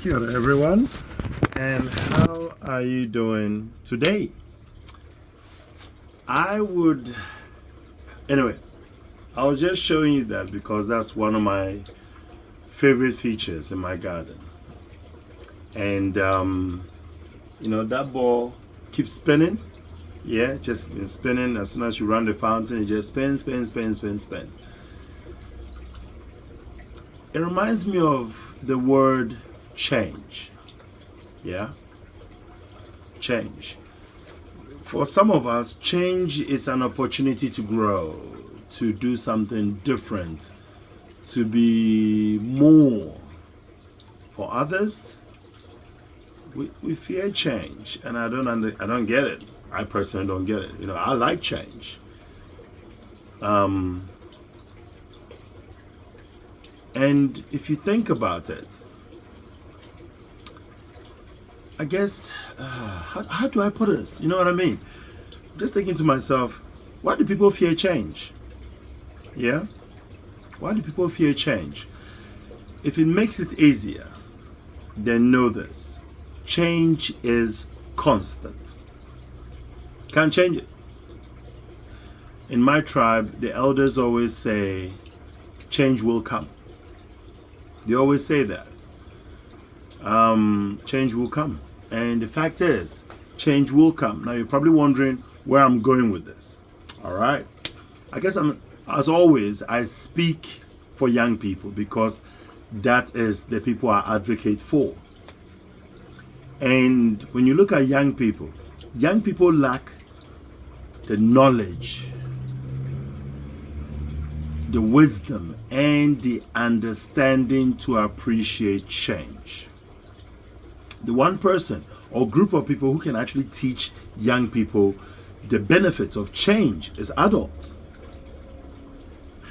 Kia ora, everyone, and how are you doing today? Anyway, I was just showing you that because that's one of my favorite features in my garden. And, that ball keeps spinning. Yeah, just spinning. As soon as you run the fountain, it just spins, spins, spins, spins, spins. It reminds me of the word change. Yeah? Change. For some of us, change is an opportunity to grow, to do something different, to be more. For others, we fear change, and I don't get it. I personally don't get it. I like change. And if you think about it, I guess, how do I put this? You know what I mean? Just thinking to myself, why do people fear change? Yeah? Why do people fear change? If it makes it easier, then know this. Change is constant. Can't change it. In my tribe, the elders always say, change will come. They always say that. Change will come. And the fact is, change will come. Now you're probably wondering where I'm going with this. All right. I guess as always, I speak for young people because that is the people I advocate for. And when you look at young people lack the knowledge, the wisdom, and the understanding to appreciate change. The one person or group of people who can actually teach young people the benefits of change is adults.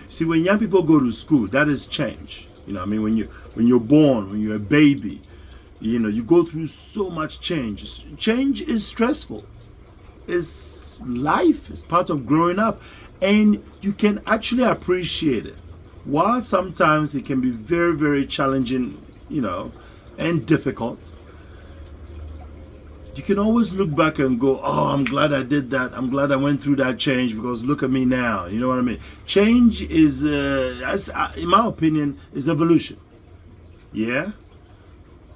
See, when young people go to school, that is change. When you're born, when you're a baby, you go through so much change. Change is stressful. It's life. It's part of growing up. And you can actually appreciate it. While sometimes it can be very, very challenging, and difficult, you can always look back and go, oh, I'm glad I did that. I'm glad I went through that change because look at me now. You know what I mean? Change is, in my opinion, is evolution. Yeah?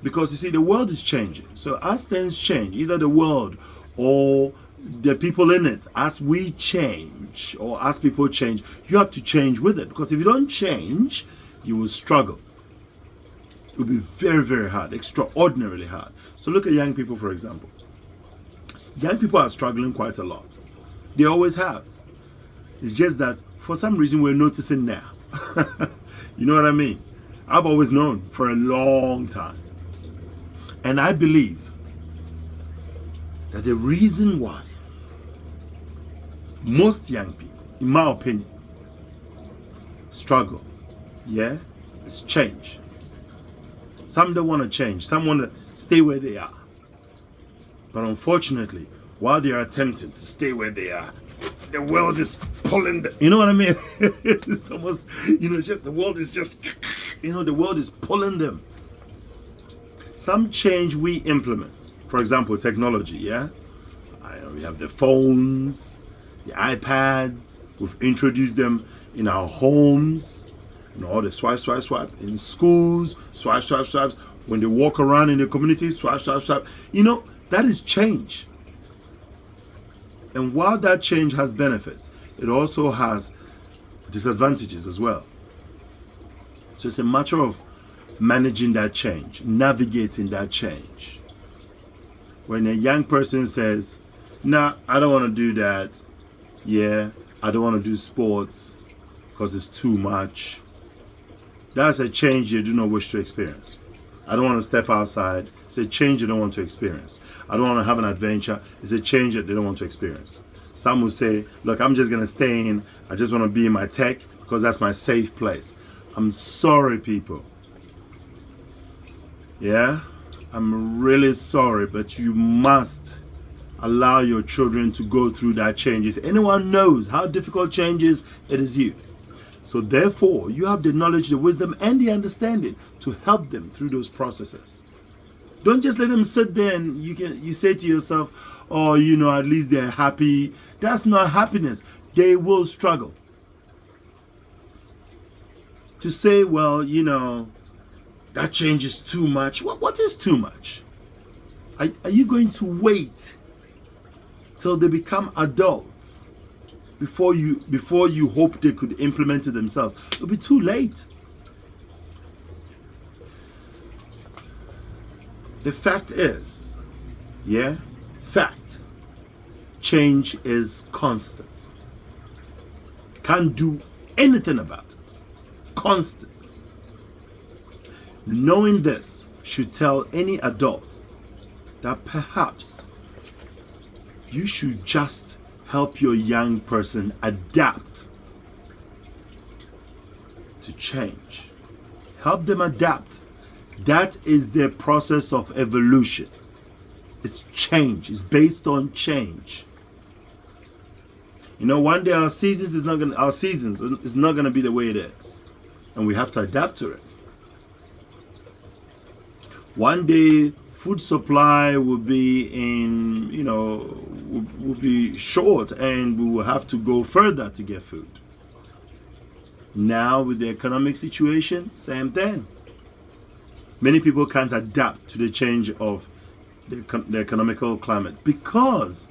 Because you see, the world is changing. So as things change, either the world or the people in it, as we change or as people change, you have to change with it. Because if you don't change, you will struggle. It will be very, very hard, extraordinarily hard. So look at young people, for example. Young people are struggling quite a lot. They always have. It's just that for some reason we're noticing now. You know what I mean? I've always known for a long time. And I believe that the reason why most young people, in my opinion, struggle, is change. Some don't want to change. Some want to stay where they are. But unfortunately, while they are attempting to stay where they are, the world is pulling them. You know what I mean? It's almost, it's just the world is just, the world is pulling them. Some change we implement, for example, technology, we have the phones, the iPads, we've introduced them in our homes, all the swipe, swipe, swipe, in schools, swipe, swipe, swipes, when they walk around in the community, swipe, swipe, swipe. That is change. And while that change has benefits, it also has disadvantages as well. So it's a matter of managing that change, navigating that change. When a young person says, nah, I don't want to do that. I don't want to do sports because it's too much. That's a change you do not wish to experience. I don't want to step outside. It's a change you don't want to experience. I don't want to have an adventure. It's a change that they don't want to experience. Some will say, look, I'm just going to stay in. I just want to be in my tech because that's my safe place. I'm sorry, people. I'm really sorry, but you must allow your children to go through that change. If anyone knows how difficult change is, it is you. So therefore, you have the knowledge, the wisdom, and the understanding to help them through those processes. Don't just let them sit there and you say to yourself, oh, at least they're happy. That's not happiness. They will struggle. To say, well, that change is too much. What is too much? Are you going to wait till they become adults before you hope they could implement it themselves? It'll be too late. The fact is, fact, change is constant. Can't do anything about it. Constant. Knowing this should tell any adult that perhaps you should just help your young person adapt to change. Help them adapt. That is the process of evolution. It's change. It's based on change. One day our seasons is not gonna be the way it is, and we have to adapt to it. One day food supply will be will be short, and we will have to go further to get food. Now with the economic situation, same thing. Many people can't adapt to the change of the economical climate because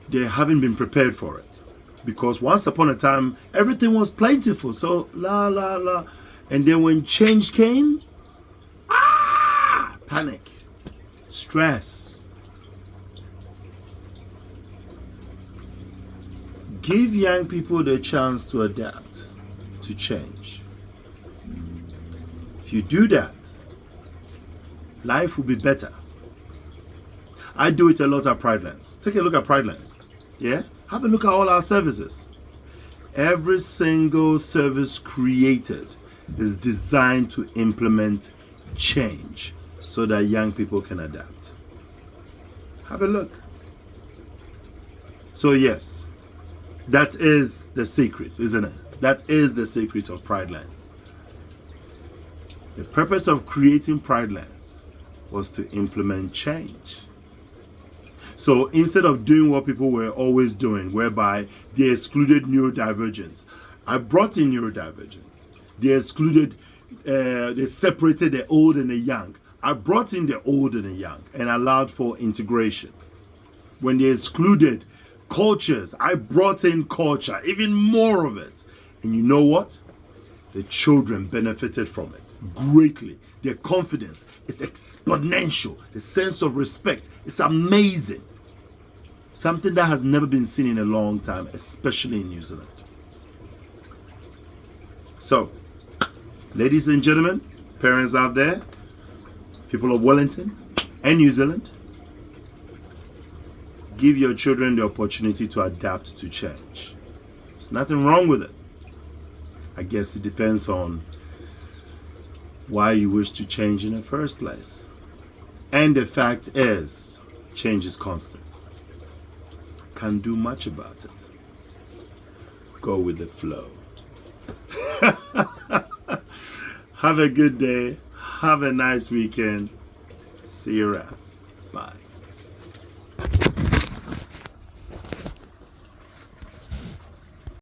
they haven't been prepared for it. Because once upon a time, everything was plentiful. So, And then when change came, panic, stress. Give young people the chance to adapt to change. If you do that, life will be better. I do it a lot at Pridelands. Take a look at Pridelands. Have a look at all our services. Every single service created is designed to implement change so that young people can adapt. Have a look. So yes, that is the secret, isn't it? That is the secret of Pridelands. The purpose of creating Pridelands was to implement change. So instead of doing what people were always doing, whereby they excluded neurodivergence, I brought in neurodivergence. They separated the old and the young. I brought in the old and the young and allowed for integration. When they excluded cultures, I brought in culture, even more of it. And you know what? The children benefited from it greatly. Their confidence is exponential. The sense of respect is amazing. Something that has never been seen in a long time, especially in New Zealand. So, ladies and gentlemen, parents out there, people of Wellington and New Zealand, give your children the opportunity to adapt to change. There's nothing wrong with it. I guess it depends on why you wish to change in the first place. And the fact is, change is constant. Can't do much about it. Go with the flow. Have a good day. Have a nice weekend. See you around. Bye.